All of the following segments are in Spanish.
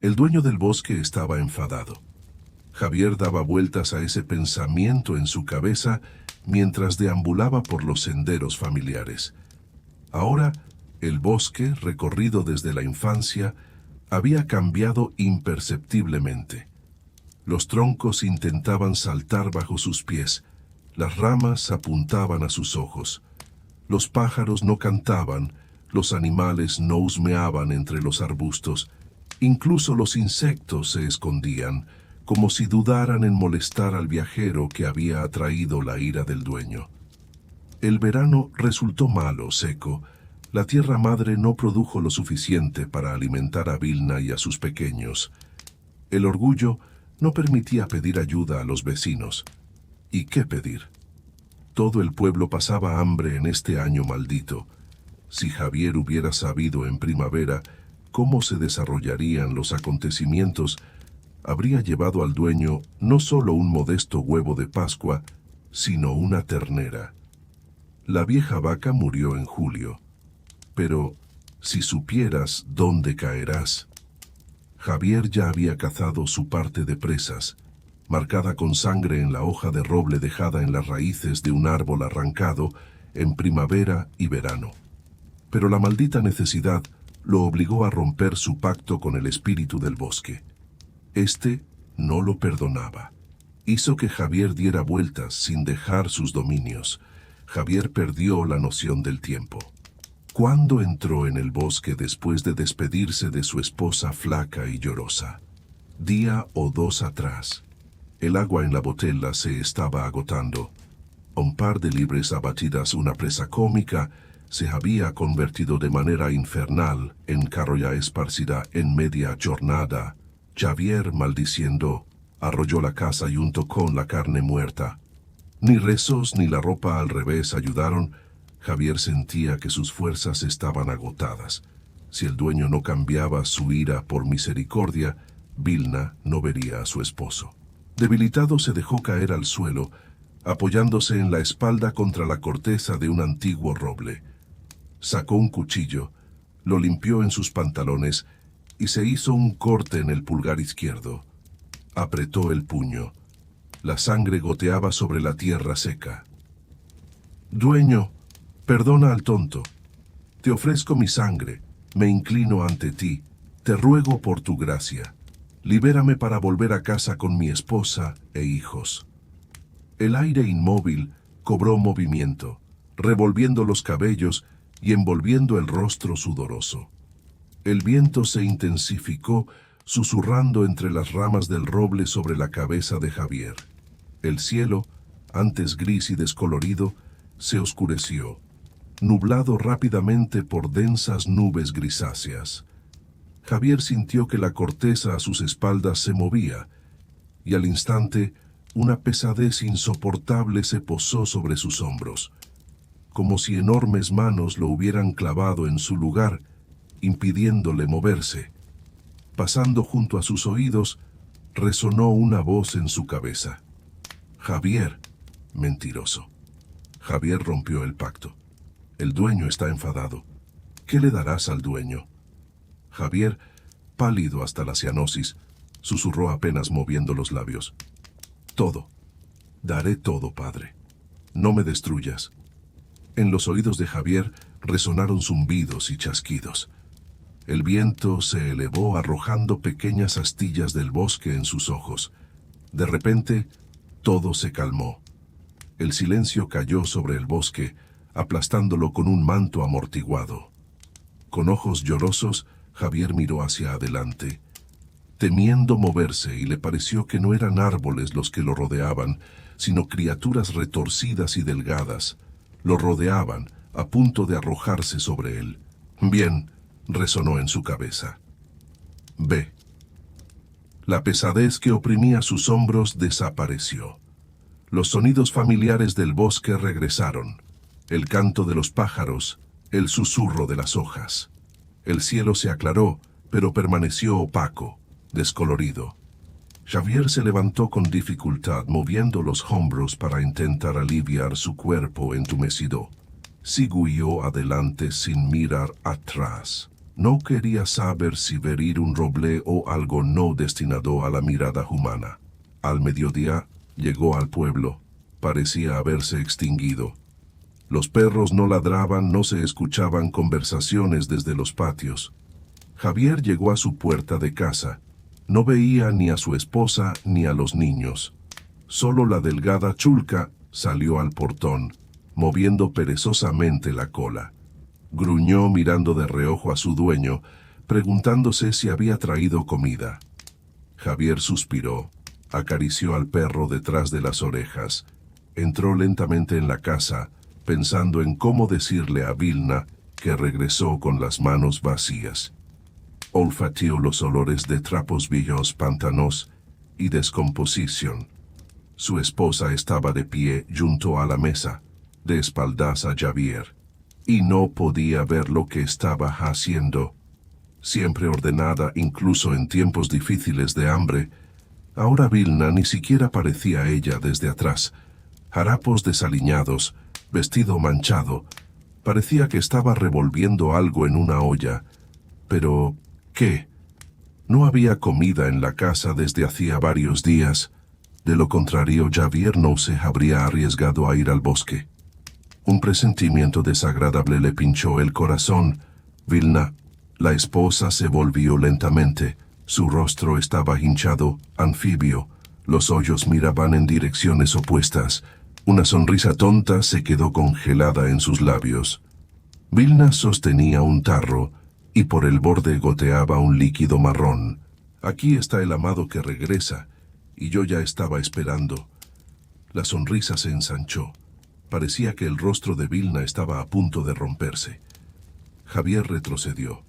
El dueño del bosque estaba enfadado. Javier daba vueltas a ese pensamiento en su cabeza mientras deambulaba por los senderos familiares. Ahora, el bosque, recorrido desde la infancia, había cambiado imperceptiblemente. Los troncos intentaban saltar bajo sus pies, las ramas apuntaban a sus ojos. Los pájaros no cantaban, los animales no husmeaban entre los arbustos, incluso los insectos se escondían, como si dudaran en molestar al viajero que había atraído la ira del dueño. El verano resultó malo, seco. La tierra madre no produjo lo suficiente para alimentar a Vilna y a sus pequeños. El orgullo no permitía pedir ayuda a los vecinos. ¿Y qué pedir? Todo el pueblo pasaba hambre en este año maldito. Si Javier hubiera sabido en primavera cómo se desarrollarían los acontecimientos, habría llevado al dueño no solo un modesto huevo de Pascua, sino una ternera. La vieja vaca murió en julio. Pero, si supieras dónde caerás. Javier ya había cazado su parte de presas, marcada con sangre en la hoja de roble dejada en las raíces de un árbol arrancado en primavera y verano. Pero la maldita necesidad lo obligó a romper su pacto con el espíritu del bosque. Este no lo perdonaba. Hizo que Javier diera vueltas sin dejar sus dominios. Javier perdió la noción del tiempo. ¿Cuándo entró en el bosque después de despedirse de su esposa flaca y llorosa? Día o dos atrás. El agua en la botella se estaba agotando. Un par de libres abatidas, una presa cómica, se había convertido de manera infernal en carroña esparcida en media jornada. Javier, maldiciendo, arrolló la casa junto con la carne muerta. Ni rezos ni la ropa al revés ayudaron. Javier sentía que sus fuerzas estaban agotadas. Si el dueño no cambiaba su ira por misericordia, Vilna no vería a su esposo. Debilitado se dejó caer al suelo, apoyándose en la espalda contra la corteza de un antiguo roble. Sacó un cuchillo, lo limpió en sus pantalones y se hizo un corte en el pulgar izquierdo. Apretó el puño. La sangre goteaba sobre la tierra seca. «Dueño, perdona al tonto. Te ofrezco mi sangre, me inclino ante ti, te ruego por tu gracia. Libérame para volver a casa con mi esposa e hijos». El aire inmóvil cobró movimiento, revolviendo los cabellos y envolviendo el rostro sudoroso. El viento se intensificó, susurrando entre las ramas del roble sobre la cabeza de Javier. El cielo, antes gris y descolorido, se oscureció, nublado rápidamente por densas nubes grisáceas. Javier sintió que la corteza a sus espaldas se movía, y al instante una pesadez insoportable se posó sobre sus hombros, como si enormes manos lo hubieran clavado en su lugar, impidiéndole moverse. Pasando junto a sus oídos, resonó una voz en su cabeza. «Javier». Mentiroso. Javier rompió el pacto. El dueño está enfadado. ¿Qué le darás al dueño? Javier, pálido hasta la cianosis, susurró apenas moviendo los labios. «Todo. Daré todo, padre. No me destruyas». En los oídos de Javier resonaron zumbidos y chasquidos. El viento se elevó arrojando pequeñas astillas del bosque en sus ojos. De repente, todo se calmó. El silencio cayó sobre el bosque, aplastándolo con un manto amortiguado. Con ojos llorosos, Javier miró hacia adelante, temiendo moverse, y le pareció que no eran árboles los que lo rodeaban, sino criaturas retorcidas y delgadas. Lo rodeaban, a punto de arrojarse sobre él. «Bien», resonó en su cabeza. «Ve». La pesadez que oprimía sus hombros desapareció. Los sonidos familiares del bosque regresaron. El canto de los pájaros, el susurro de las hojas. El cielo se aclaró, pero permaneció opaco, descolorido. Javier se levantó con dificultad, moviendo los hombros para intentar aliviar su cuerpo entumecido. Siguió adelante sin mirar atrás. No quería saber si ver un roble o algo no destinado a la mirada humana. Al mediodía llegó al pueblo. Parecía haberse extinguido. Los perros no ladraban, no se escuchaban conversaciones desde los patios. Javier llegó a su puerta de casa. No veía ni a su esposa ni a los niños. Solo la delgada Chulca salió al portón, moviendo perezosamente la cola. Gruñó mirando de reojo a su dueño, preguntándose si había traído comida. Javier suspiró, acarició al perro detrás de las orejas, entró lentamente en la casa, pensando en cómo decirle a Vilna que regresó con las manos vacías. Olfateó los olores de trapos viejos, pantanos y descomposición. Su esposa estaba de pie junto a la mesa, de espaldas a Javier, y no podía ver lo que estaba haciendo. Siempre ordenada incluso en tiempos difíciles de hambre, ahora Vilna ni siquiera parecía ella desde atrás. Harapos desaliñados, vestido manchado, parecía que estaba revolviendo algo en una olla. Pero, ¿qué? No había comida en la casa desde hacía varios días. De lo contrario, Javier no se habría arriesgado a ir al bosque. Un presentimiento desagradable le pinchó el corazón. Vilna, la esposa, se volvió lentamente. Su rostro estaba hinchado, anfibio. Los ojos miraban en direcciones opuestas. Una sonrisa tonta se quedó congelada en sus labios. Vilna sostenía un tarro, y por el borde goteaba un líquido marrón. Aquí está el amado que regresa, y yo ya estaba esperando. La sonrisa se ensanchó. Parecía que el rostro de Vilna estaba a punto de romperse. Javier retrocedió.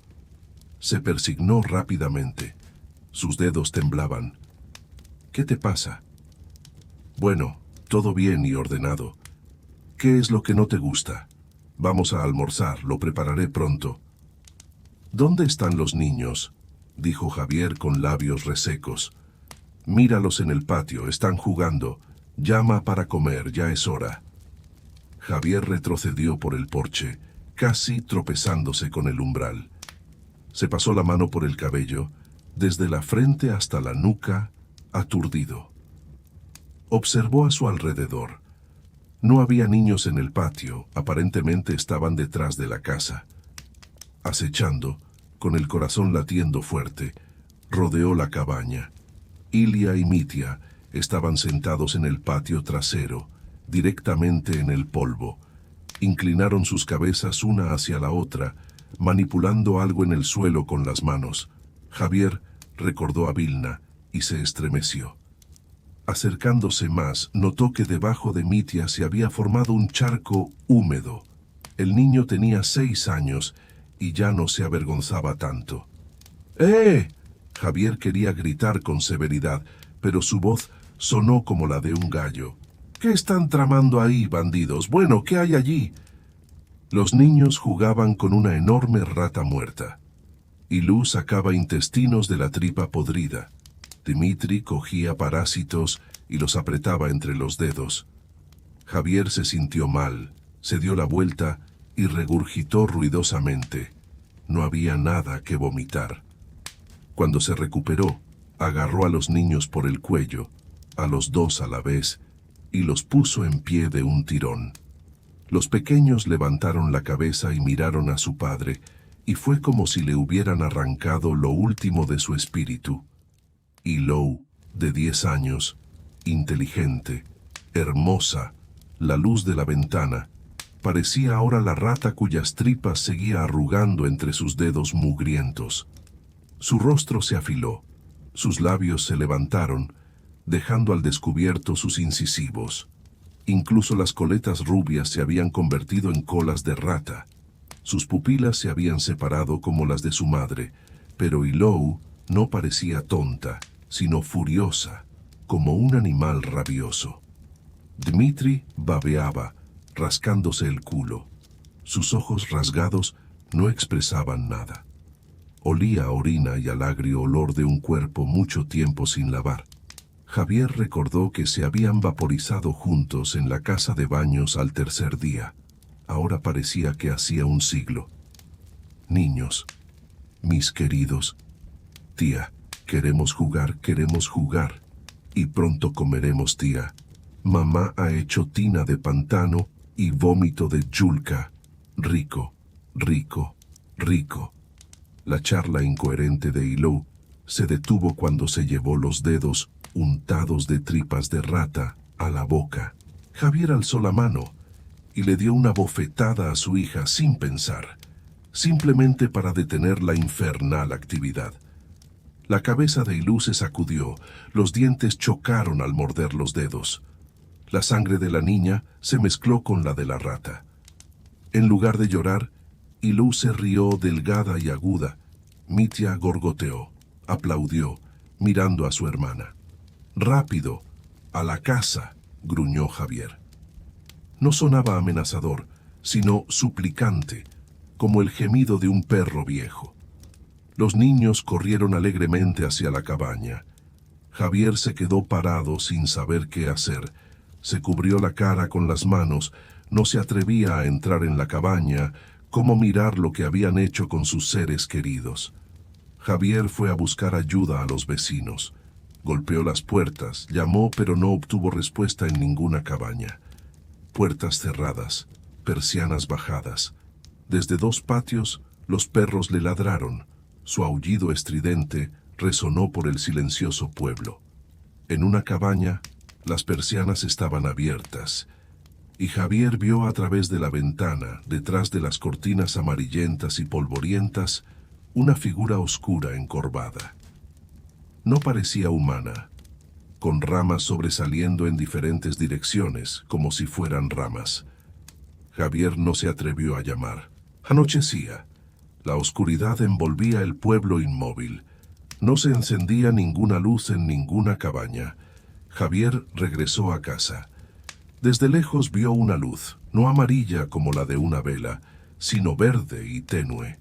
Se persignó rápidamente. Sus dedos temblaban. ¿Qué te pasa? Bueno, todo bien y ordenado. ¿Qué es lo que no te gusta? Vamos a almorzar, lo prepararé pronto. ¿Dónde están los niños?, dijo Javier con labios resecos. Míralos en el patio, están jugando. Llama para comer, ya es hora. Javier retrocedió por el porche, casi tropezándose con el umbral. Se pasó la mano por el cabello, desde la frente hasta la nuca, aturdido. Observó a su alrededor. No había niños en el patio, aparentemente estaban detrás de la casa. Acechando, con el corazón latiendo fuerte, rodeó la cabaña. Ilia y Mitia estaban sentados en el patio trasero, directamente en el polvo. Inclinaron sus cabezas una hacia la otra, manipulando algo en el suelo con las manos. Javier recordó a Vilna y se estremeció. Acercándose más, notó que debajo de Mitia se había formado un charco húmedo. El niño tenía 6 años y ya no se avergonzaba tanto. ¡Eh! Javier quería gritar con severidad, pero su voz sonó como la de un gallo. ¿Qué están tramando ahí, bandidos? Bueno, ¿qué hay allí? Los niños jugaban con una enorme rata muerta. Ilú sacaba intestinos de la tripa podrida. Dimitri cogía parásitos y los apretaba entre los dedos. Javier se sintió mal, se dio la vuelta y regurgitó ruidosamente. No había nada que vomitar. Cuando se recuperó, agarró a los niños por el cuello, a los dos a la vez, y los puso en pie de un tirón. Los pequeños levantaron la cabeza y miraron a su padre, y fue como si le hubieran arrancado lo último de su espíritu. Y Lou, de 10 años, inteligente, hermosa, la luz de la ventana, parecía ahora la rata cuyas tripas seguía arrugando entre sus dedos mugrientos. Su rostro se afiló, sus labios se levantaron, dejando al descubierto sus incisivos. Incluso las coletas rubias se habían convertido en colas de rata. Sus pupilas se habían separado como las de su madre, pero Ilou no parecía tonta, sino furiosa, como un animal rabioso. Dmitri babeaba, rascándose el culo. Sus ojos rasgados no expresaban nada. Olía a orina y al agrio olor de un cuerpo mucho tiempo sin lavar. Javier recordó que se habían vaporizado juntos en la casa de baños al tercer día. Ahora parecía que hacía un siglo. Niños. mis queridos. Tía, queremos jugar, y pronto comeremos, tía. Mamá ha hecho tina de pantano y vómito de yulca. Rico, rico, rico. La charla incoherente de Ilou se detuvo cuando se llevó los dedos, untados de tripas de rata, a la boca. Javier alzó la mano y le dio una bofetada a su hija sin pensar, simplemente para detener la infernal actividad. La cabeza de Ilou se sacudió, los dientes chocaron al morder los dedos. La sangre de la niña se mezcló con la de la rata. En lugar de llorar, Ilou se rió delgada y aguda. Mitya gorgoteó, aplaudió, mirando a su hermana. «Rápido, a la casa», gruñó Javier. No sonaba amenazador, sino suplicante, como el gemido de un perro viejo. Los niños corrieron alegremente hacia la cabaña. Javier se quedó parado sin saber qué hacer. Se cubrió la cara con las manos, no se atrevía a entrar en la cabaña, cómo mirar lo que habían hecho con sus seres queridos. Javier fue a buscar ayuda a los vecinos. Golpeó las puertas, llamó, pero no obtuvo respuesta en ninguna cabaña. Puertas cerradas, persianas bajadas. Desde 2 patios, los perros le ladraron. Su aullido estridente resonó por el silencioso pueblo. En una cabaña, las persianas estaban abiertas, y Javier vio a través de la ventana, detrás de las cortinas amarillentas y polvorientas, una figura oscura encorvada. No parecía humana, con ramas sobresaliendo en diferentes direcciones, como si fueran ramas. Javier no se atrevió a llamar. Anochecía. La oscuridad envolvía el pueblo inmóvil. No se encendía ninguna luz en ninguna cabaña. Javier regresó a casa. Desde lejos vio una luz, no amarilla como la de una vela, sino verde y tenue.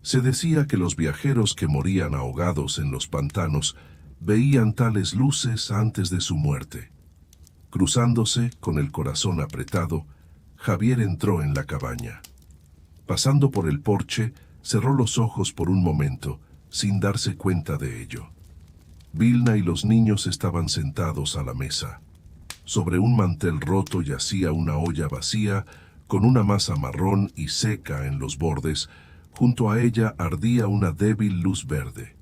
Se decía que los viajeros que morían ahogados en los pantanos veían tales luces antes de su muerte. Cruzándose, con el corazón apretado, Javier entró en la cabaña. Pasando por el porche, cerró los ojos por un momento, sin darse cuenta de ello. Vilna y los niños estaban sentados a la mesa. Sobre un mantel roto yacía una olla vacía, con una masa marrón y seca en los bordes. Junto a ella ardía una débil luz verde.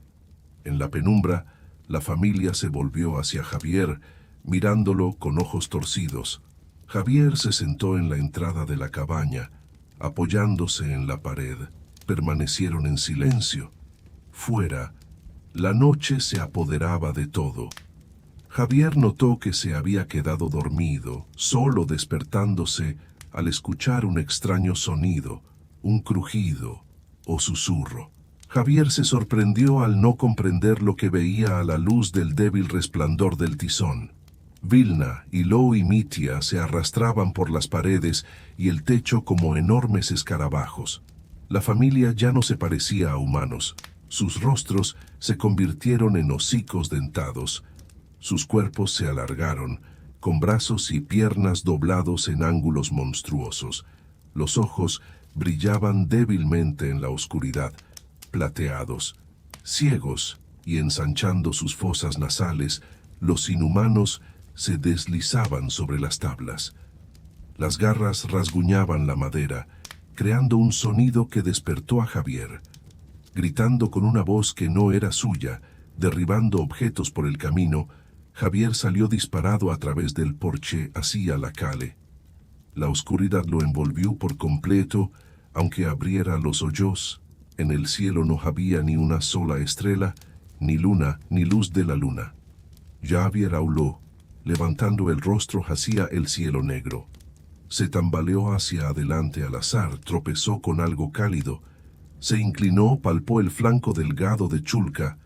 En la penumbra, la familia se volvió hacia Javier, mirándolo con ojos torcidos. Javier se sentó en la entrada de la cabaña, apoyándose en la pared. Permanecieron en silencio. Fuera, la noche se apoderaba de todo. Javier notó que se había quedado dormido, solo despertándose al escuchar un extraño sonido, un crujido o susurro. Javier se sorprendió al no comprender lo que veía a la luz del débil resplandor del tizón. Vilna, Ilou y Mitya se arrastraban por las paredes y el techo como enormes escarabajos. La familia ya no se parecía a humanos. Sus rostros se convirtieron en hocicos dentados. Sus cuerpos se alargaron, con brazos y piernas doblados en ángulos monstruosos. Los ojos brillaban débilmente en la oscuridad, plateados. Ciegos y ensanchando sus fosas nasales, los inhumanos se deslizaban sobre las tablas. Las garras rasguñaban la madera, creando un sonido que despertó a Javier. Gritando con una voz que no era suya, derribando objetos por el camino, Javier salió disparado a través del porche hacia la calle. La oscuridad lo envolvió por completo, aunque abriera los ojos. En el cielo no había ni una sola estrella, ni luna, ni luz de la luna. Javier auló, levantando el rostro hacia el cielo negro. Se tambaleó hacia adelante al azar, tropezó con algo cálido. Se inclinó, palpó el flanco delgado de Chulca,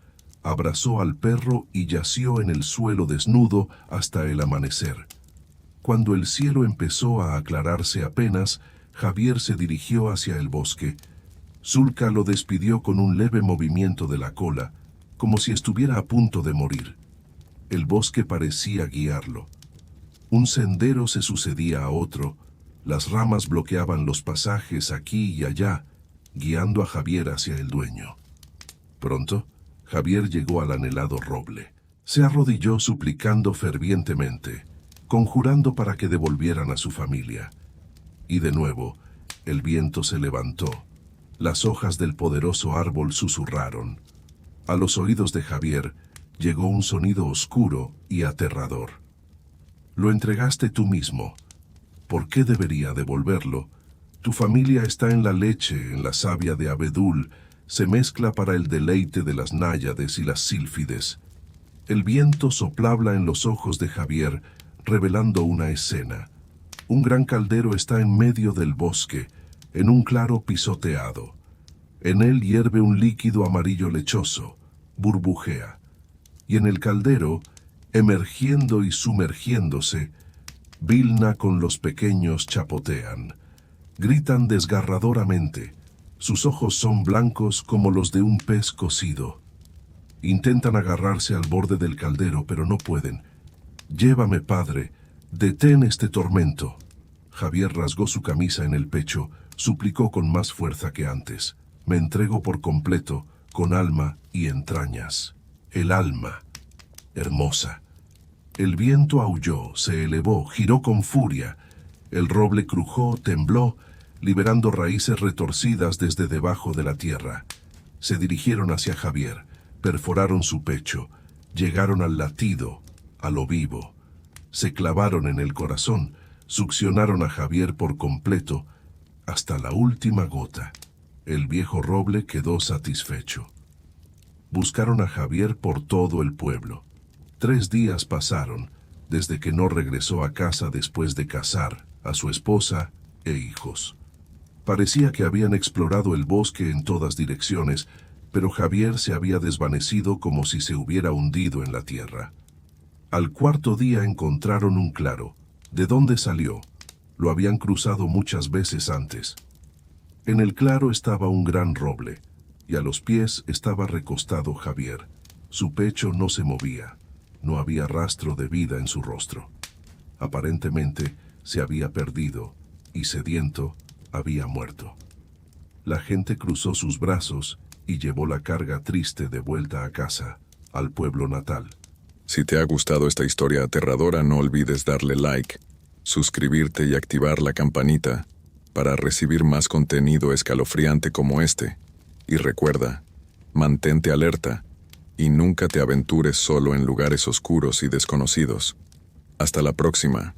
abrazó al perro y yació en el suelo desnudo hasta el amanecer. Cuando el cielo empezó a aclararse apenas, Javier se dirigió hacia el bosque. Chulca lo despidió con un leve movimiento de la cola, como si estuviera a punto de morir. El bosque parecía guiarlo. Un sendero se sucedía a otro, las ramas bloqueaban los pasajes aquí y allá, guiando a Javier hacia el dueño. Pronto, Javier llegó al anhelado roble. Se arrodilló suplicando fervientemente, conjurando para que devolvieran a su familia. Y de nuevo, el viento se levantó. Las hojas del poderoso árbol susurraron. A los oídos de Javier llegó un sonido oscuro y aterrador. Lo entregaste tú mismo. ¿Por qué debería devolverlo? Tu familia está en la leche, en la savia de abedul, se mezcla para el deleite de las náyades y las sílfides. El viento soplaba en los ojos de Javier, revelando una escena. Un gran caldero está en medio del bosque, en un claro pisoteado. En él hierve un líquido amarillo lechoso, burbujea. Y en el caldero, emergiendo y sumergiéndose, Vilna con los pequeños chapotean. Gritan desgarradoramente. Sus ojos son blancos como los de un pez cocido. Intentan agarrarse al borde del caldero, pero no pueden. Llévame, padre, detén este tormento. Javier rasgó su camisa en el pecho, suplicó con más fuerza que antes. Me entrego por completo, con alma y entrañas. El alma, hermosa. El viento aulló, se elevó, giró con furia. El roble crujó, tembló, liberando raíces retorcidas desde debajo de la tierra. Se dirigieron hacia Javier, perforaron su pecho, llegaron al latido, a lo vivo. Se clavaron en el corazón, succionaron a Javier por completo, hasta la última gota. El viejo roble quedó satisfecho. Buscaron a Javier por todo el pueblo. 3 días pasaron, desde que no regresó a casa después de casar a su esposa e hijos. Parecía que habían explorado el bosque en todas direcciones, pero Javier se había desvanecido como si se hubiera hundido en la tierra. Al 4.º día encontraron un claro. ¿De dónde salió? Lo habían cruzado muchas veces antes. En el claro estaba un gran roble, y a los pies estaba recostado Javier. Su pecho no se movía. No había rastro de vida en su rostro. Aparentemente se había perdido, y sediento, había muerto. La gente cruzó sus brazos y llevó la carga triste de vuelta a casa, al pueblo natal. Si te ha gustado esta historia aterradora, no olvides darle like, suscribirte y activar la campanita para recibir más contenido escalofriante como este. Y recuerda, mantente alerta y nunca te aventures solo en lugares oscuros y desconocidos. Hasta la próxima.